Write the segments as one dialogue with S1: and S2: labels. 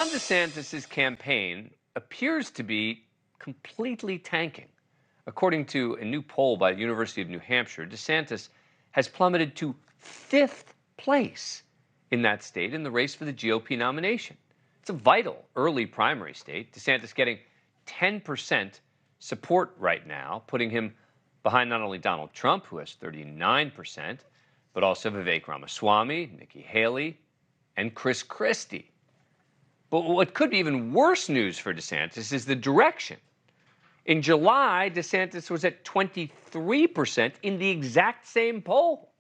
S1: Ron DeSantis' campaign appears to be completely tanking. According to a new poll by the University of New Hampshire, DeSantis has plummeted to 5th place in that state in the race for the GOP nomination. It's a vital early primary state. DeSantis getting 10% support right now, putting him behind not only Donald Trump, who has 39%, but also Vivek Ramaswamy, Nikki Haley, and Chris Christie. But what could be even worse news for DeSantis is the direction. In July, DeSantis was at 23% in the exact same poll.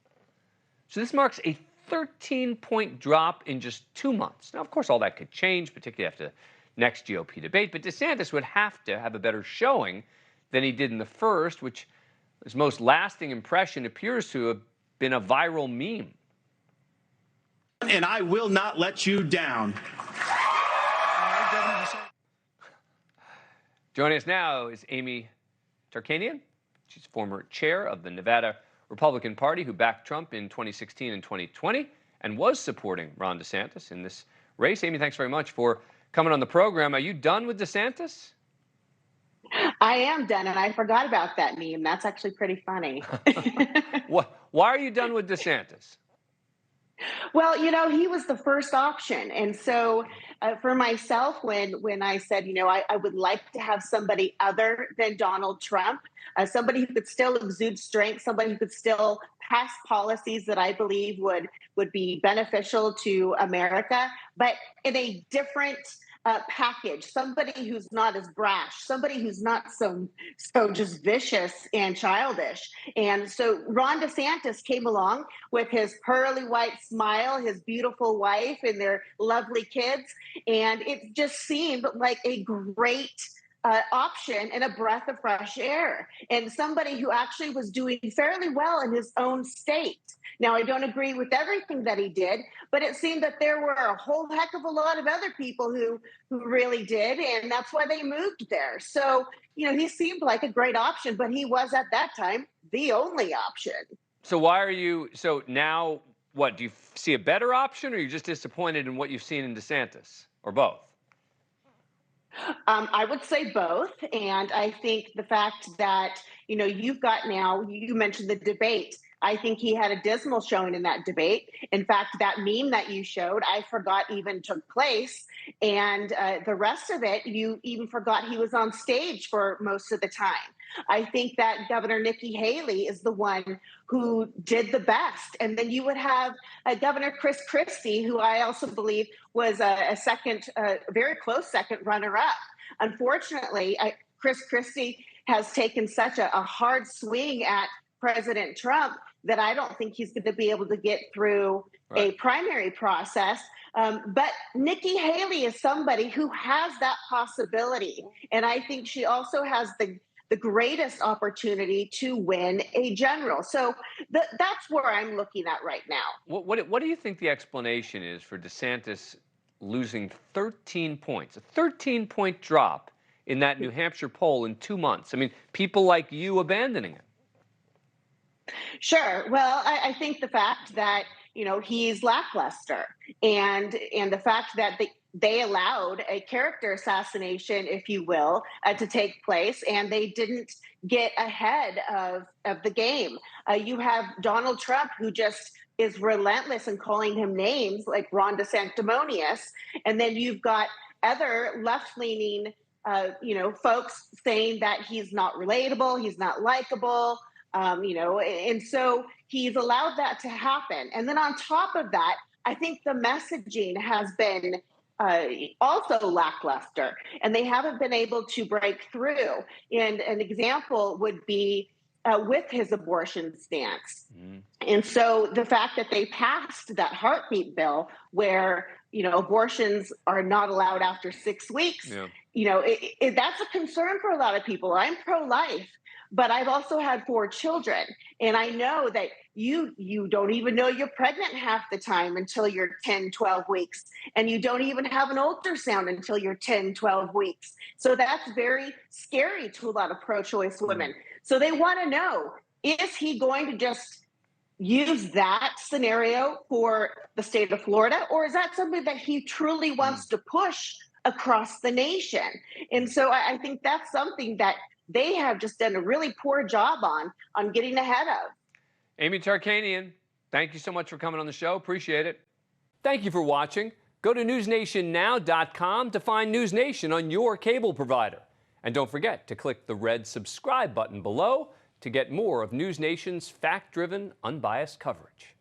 S1: So this marks a 13-point drop in just 2 months. Now, of course, all that could change, particularly after the next GOP debate, but DeSantis would have to have a better showing than he did in the first, which his most lasting impression appears to have been a viral meme.
S2: And I will not let you down.
S1: Joining us now is Amy Tarkanian. She's former chair of the Nevada Republican Party who backed Trump in 2016 and 2020 and was supporting Ron DeSantis in this race. Amy, thanks very much for coming on the program. Are you done with DeSantis?
S3: I am done, and I forgot about that meme. That's actually pretty funny.
S1: Why are you done with DeSantis?
S3: Well, he was the first option. And so for myself, when I said, I would like to have somebody other than Donald Trump, somebody who could still exude strength, somebody who could still pass policies that I believe would be beneficial to America, but in a different package, somebody who's not as brash, somebody who's not so just vicious and childish. And so Ron DeSantis came along with his pearly white smile, his beautiful wife, and their lovely kids. And it just seemed like a great option and a breath of fresh air, and somebody who actually was doing fairly well in his own state. Now, I don't agree with everything that he did, but it seemed that there were a whole heck of a lot of other people who really did, and that's why they moved there. So, he seemed like a great option, but he was at that time the only option.
S1: So why are you, so now, what, do you see a better option, or are you just disappointed in what you've seen in DeSantis, or both?
S3: I would say both. And I think the fact that, you've got now, you mentioned the debate. I think he had a dismal showing in that debate. In fact, that meme that you showed, I forgot even took place. And the rest of it, you even forgot he was on stage for most of the time. I think that Governor Nikki Haley is the one who did the best. And then you would have Governor Chris Christie, who I also believe was a very close second runner-up. Unfortunately, Chris Christie has taken such a hard swing at President Trump that I don't think he's going to be able to get through a primary process. But Nikki Haley is somebody who has that possibility. And I think she also has the greatest opportunity to win a general. So that's where I'm looking at right now.
S1: What do you think the explanation is for DeSantis losing 13 points, a 13-point drop in that New Hampshire poll in 2 months? I mean, people like you abandoning it.
S3: Sure. Well, I think the fact that, he's lackluster and the fact that they allowed a character assassination, if you will, to take place, and they didn't get ahead of the game. You have Donald Trump, who just is relentless in calling him names like Ron DeSanctimonious. And then you've got other left-leaning, folks saying that he's not relatable, he's not likable. And so he's allowed that to happen. And then on top of that, I think the messaging has been also lackluster, and they haven't been able to break through. And an example would be with his abortion stance. And so the fact that they passed that heartbeat bill where, abortions are not allowed after 6 weeks, that's a concern for a lot of people. I'm pro-life, but I've also had 4 children. And I know that you don't even know you're pregnant half the time until you're 10, 12 weeks. And you don't even have an ultrasound until you're 10, 12 weeks. So that's very scary to a lot of pro-choice women. So they want to know, is he going to just use that scenario for the state of Florida, or is that something that he truly wants to push across the nation? And so I think that's something that they have just done a really poor job on getting ahead of.
S1: Amy Tarkanian, thank you so much for coming on the show. Appreciate it. Thank you for watching. Go to newsnationnow.com to find NewsNation on your cable provider. And don't forget to click the red subscribe button below to get more of NewsNation's fact-driven, unbiased coverage.